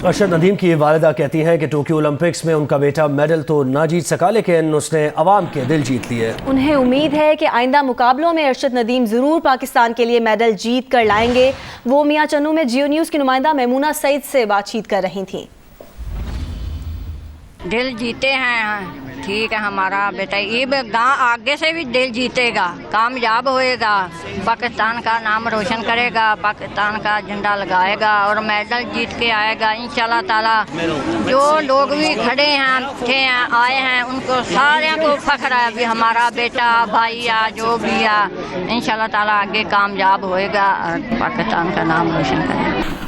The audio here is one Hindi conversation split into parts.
अरशद नदीम की वालिदा कहती हैं कि टोक्यो ओलंपिक्स में उनका बेटा मेडल तो ना जीत सका, लेकिन उसने अवाम के दिल जीत लिए। उन्हें उम्मीद है कि आइंदा मुकाबलों में अरशद नदीम ज़रूर पाकिस्तान के लिए मेडल जीत कर लाएंगे। वो मियां चन्नू में जियो न्यूज़ की नुमाइंदा मेमूना सईद से बातचीत कर रही थी। दिल जीते हैं, ठीक है, हमारा बेटा ये गाँव आगे से भी दिल जीतेगा, कामयाब होएगा, पाकिस्तान का नाम रोशन करेगा, पाकिस्तान का झंडा लगाएगा और मेडल जीत के आएगा इंशाल्लाह ताला। जो लोग भी खड़े हैं, थे हैं, आए हैं, उनको सारे को फख्र है भी हमारा बेटा भाई या जो भी है इंशाल्लाह ताला आगे कामयाब होएगा और पाकिस्तान का नाम रोशन करेगा।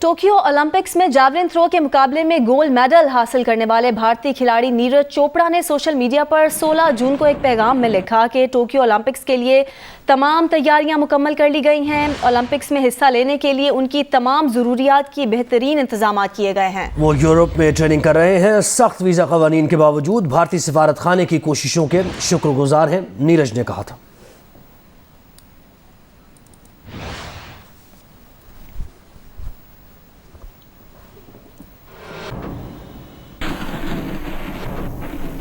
टोक्यो ओलंपिक्स में जैवलिन थ्रो के मुकाबले में गोल्ड मेडल हासिल करने वाले भारतीय खिलाड़ी नीरज चोपड़ा ने सोशल मीडिया पर 16 जून को एक पैगाम में लिखा कि टोक्यो ओलंपिक्स के लिए तमाम तैयारियां मुकम्मल कर ली गई हैं। ओलंपिक्स में हिस्सा लेने के लिए उनकी तमाम ज़रूरियात की बेहतरीन इंतजाम किए गए हैं। वो यूरोप में ट्रेनिंग कर रहे हैं। सख्त वीज़ा कवानीन के बावजूद भारतीय सिफारत खाने की कोशिशों के शुक्रगुजार हैं, नीरज ने कहा था।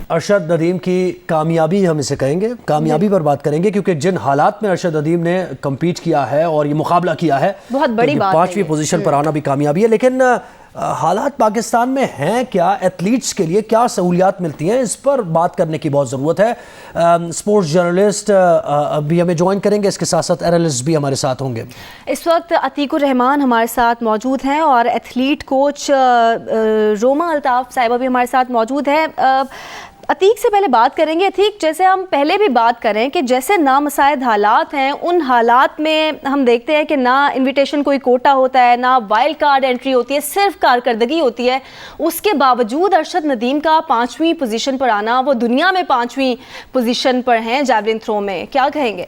अरशद नदीम की कामयाबी हम इसे कहेंगे, कामयाबी पर बात करेंगे, क्योंकि जिन हालात में अरशद नदीम ने कम्पीट किया है और ये मुकाबला किया है, बहुत बड़ी बात है। 5वीं पोजीशन पर आना भी कामयाबी है। लेकिन हालात पाकिस्तान में हैं क्या, एथलीट्स के लिए क्या सहूलियात मिलती हैं, इस पर बात करने की बहुत ज़रूरत है। स्पोर्ट्स जर्नलिस्ट भी हमें ज्वाइन करेंगे, इसके साथ साथ एनालिस्ट भी हमारे साथ होंगे। इस वक्त अतीकुर रहमान हमारे साथ मौजूद हैं और एथलीट कोच रोमा अल्ताफ़ साहिबा भी हमारे साथ मौजूद है। अतीक से पहले बात करेंगे। अतीक, जैसे हम पहले भी बात करें कि जैसे नामसाइद हालात हैं, उन हालात में हम देखते हैं कि ना इनविटेशन कोई कोटा होता है, ना वाइल्ड कार्ड एंट्री होती है, सिर्फ कारकर्दगी होती है। उसके बावजूद अरशद नदीम का 5वीं पोजीशन पर आना, वो दुनिया में 5वीं पोजीशन पर हैं जैवलिन थ्रो में, क्या कहेंगे?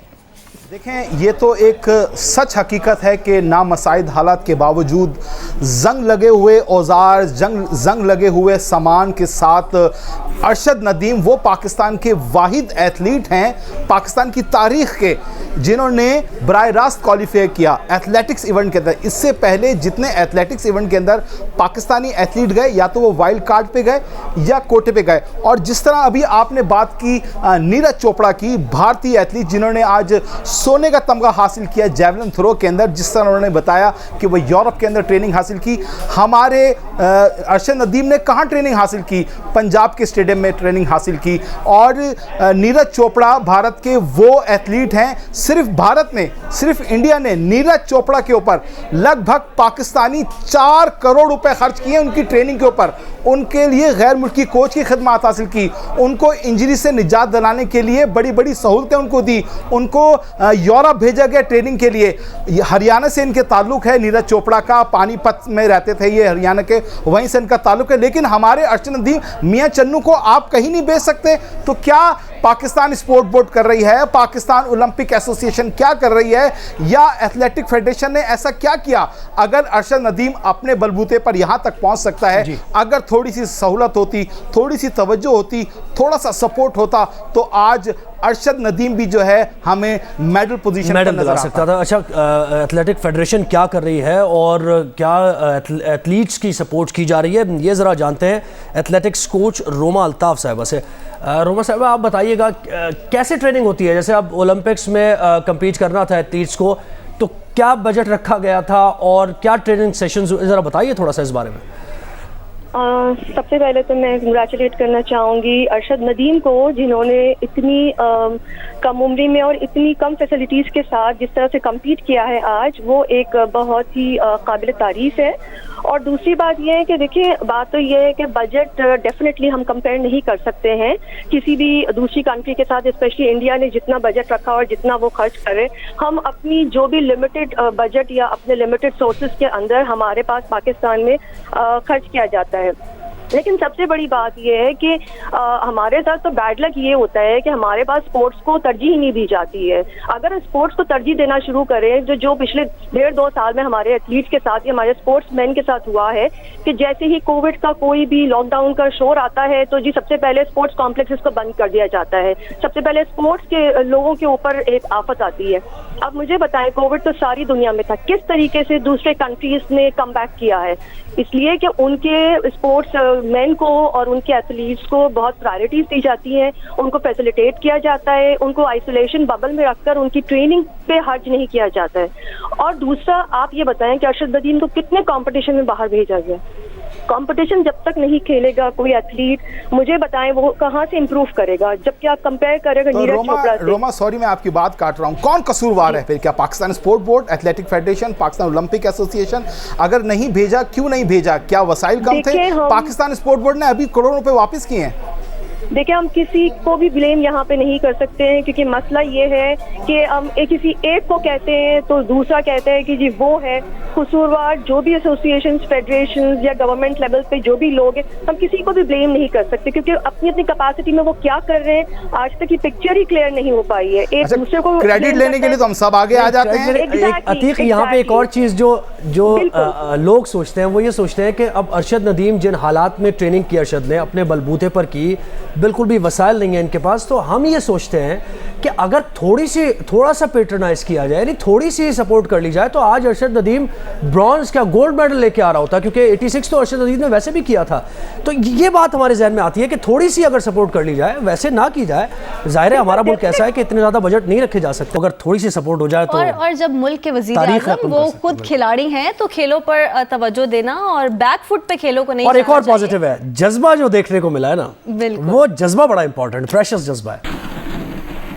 देखें, ये तो एक सच हकीकत है कि नामसाइद हालात के बावजूद जंग लगे हुए औजार, जंग लगे हुए सामान के साथ अरशद नदीम वो पाकिस्तान के वाहिद एथलीट हैं पाकिस्तान की तारीख के जिन्होंने बराह रास्त क्वालिफाई किया एथलेटिक्स इवेंट के अंदर। इससे पहले जितने एथलेटिक्स इवेंट के अंदर पाकिस्तानी एथलीट गए, या तो वो वाइल्ड कार्ड पे गए या कोटे पे गए। और जिस तरह अभी आपने बात की नीरज चोपड़ा की, भारतीय एथलीट जिन्होंने आज सोने का तमगा हासिल किया जैवलिन थ्रो के अंदर, जिस तरह उन्होंने बताया कि वो यूरोप के अंदर ट्रेनिंग हासिल की। हमारे अरशद नदीम ने कहाँ ट्रेनिंग हासिल की? पंजाब के स्टेडियम में ट्रेनिंग हासिल की। और नीरज चोपड़ा भारत के वो एथलीट हैं, सिर्फ भारत ने, सिर्फ इंडिया ने नीरज चोपड़ा के ऊपर लगभग पाकिस्तानी 4 करोड़ रुपए खर्च किए उनकी ट्रेनिंग के ऊपर। उनके लिए गैर मुल्की कोच की खिदमत हासिल की, उनको इंजरी से निजात दिलाने के लिए बड़ी बड़ी सहूलतें उनको दी, उनको यूरोप भेजा गया ट्रेनिंग के लिए। हरियाणा से इनके ताल्लुक है, नीरज चोपड़ा का, पानीपत में रहते थे ये हरियाणा के, वहीं से इनका ताल्लुक है। लेकिन हमारे अरशद नदीम मियां चन्नू को आप कहीं नहीं भेज सकते, तो क्या पाकिस्तान स्पोर्ट बोर्ड कर रही है, पाकिस्तान ओलंपिक एसोसिएशन क्या कर रही है, या एथलेटिक फेडरेशन ने ऐसा क्या किया? अगर अरशद नदीम अपने बलबूते पर यहां तक पहुंच सकता है, अगर थोड़ी सी सहूलत होती, थोड़ी सी तवज्जो होती, थोड़ा सा सपोर्ट होता, तो आज अरशद नदीम भी जो है हमें मेडल पोजीशन पर नजर सकता था। अच्छा, एथलेटिक फेडरेशन क्या कर रही है और क्या एथलीट्स की सपोर्ट की जा रही है, ये ज़रा जानते हैं एथलेटिक्स कोच रोमा अल्ताफ़ साहिबा से। रोमा साहिबा, आप बताइएगा कैसे ट्रेनिंग होती है? जैसे अब ओलंपिक्स में कम्पीट करना था एथलीट्स को, तो क्या बजट रखा गया था और क्या ट्रेनिंग सेशंस, ज़रा बताइए थोड़ा सा इस बारे में। सबसे पहले तो मैं कंग्रेचुलेट करना चाहूँगी अरशद नदीम को, जिन्होंने इतनी कम उम्री में और इतनी कम फैसिलिटीज़ के साथ जिस तरह से कम्पीट किया है आज, वो एक बहुत ही काबिल तारीफ़ है। और दूसरी बात यह है कि देखिए, बात तो यह है कि बजट डेफिनेटली हम कंपेयर नहीं कर सकते हैं किसी भी दूसरी कंट्री के साथ, स्पेशली इंडिया ने जितना बजट रखा और जितना वो खर्च करे। हम अपनी जो भी लिमिटेड बजट या अपने लिमिटेड सोर्सेज के अंदर हमारे पास पाकिस्तान में खर्च किया जाता है। लेकिन सबसे बड़ी बात यह है कि हमारे साथ तो बैड लक ये होता है कि हमारे पास स्पोर्ट्स को तरजीह ही नहीं दी जाती है। अगर स्पोर्ट्स को तरजीह देना शुरू करें जो पिछले 1.5-2 साल में हमारे एथलीट्स के साथ या हमारे स्पोर्ट्समैन के साथ हुआ है कि जैसे ही कोविड का कोई भी लॉकडाउन का शोर आता है तो जी सबसे पहले स्पोर्ट्स कॉम्प्लेक्सेस को बंद कर दिया जाता है, सबसे पहले स्पोर्ट्स के लोगों के ऊपर एक आफत आती है। अब मुझे बताएं, कोविड तो सारी दुनिया में था, किस तरीके से दूसरे कंट्रीज ने कम बैक किया है? इसलिए कि उनके स्पोर्ट्स मैन को और उनके एथलीट्स को बहुत प्रायोरिटीज दी जाती हैं, उनको फैसिलिटेट किया जाता है, उनको आइसोलेशन बबल में रखकर उनकी ट्रेनिंग पे हर्ज नहीं किया जाता है। और दूसरा, आप ये बताएं कि अरशद नदीम को कितने कंपटीशन में बाहर भेजा गया? कंपटीशन जब तक नहीं खेलेगा कोई एथलीट, मुझे बताएं वो कहाँ से इंप्रूव करेगा? जबकि आप कंपेयर करेंगे तो नीरज चोपड़ा से। रोमा सॉरी मैं आपकी बात काट रहा हूँ, कौन कसूरवार है फिर? क्या Pakistan sport board, athletic federation, Pakistan Olympic association? अगर नहीं भेजा, क्यों नहीं भेजा? क्या वसाइल कम थे? पाकिस्तान स्पोर्ट बोर्ड ने अभी करोड़ों रुपए वापस किए हैं। देखिए, हम किसी को भी ब्लेम यहाँ पे नहीं कर सकते हैं क्योंकि मसला ये है कि हम किसी एक को कहते हैं तो दूसरा कहता है कि जी वो है कसूरवार। जो भी एसोसिएशंस, फेडरेशंस या गवर्नमेंट लेवल पे जो भी लोग हैं, हम किसी को भी ब्लेम नहीं कर सकते क्योंकि अपनी अपनी कैपेसिटी में वो क्या कर रहे हैं आज तक की पिक्चर ही क्लियर नहीं हो पाई है। एक दूसरे को क्रेडिट लेने के लिए तो हम सब आगे आ जाते हैं। अतीक, यहाँ पे एक और चीज़ जो लोग सोचते हैं वो ये सोचते हैं कि अब अरशद नदीम जिन हालात में ट्रेनिंग की अरशद ने अपने बलबूते पर की, बिल्कुल भी वसाइल नहीं है इनके पास, तो हम ये सोचते हैं कि अगर थोड़ा सा पेट्रोनाइज किया जाए, यानी थोड़ी सी सपोर्ट कर ली जाए, तो आज अरशद नदीम ब्रॉन्ज क्या गोल्ड मेडल लेके आ रहा होता, क्योंकि 86 तो अरशद नदीम ने वैसे भी किया था। तो ये बात हमारे जहन में आती है कि थोड़ी सी अगर सपोर्ट कर ली जाए, वैसे ना की जाए। जाहिर है हमारा मुल्क ऐसा है कि इतने ज़्यादा बजट नहीं रखे जा सकते, अगर थोड़ी सी सपोर्ट हो जाए तो। और जब मुल्क के वज़ीर-ए-आज़म वो खुद खिलाड़ी हैं तो खेलों पर तवज्जो देना और बैकफुट पे खेलों को नहीं। और एक और पॉजिटिव है, जज्बा जो देखने को मिला है ना, वो जज्बा बड़ा इंपॉर्टेंट, फ्रेशर्स जज्बा है।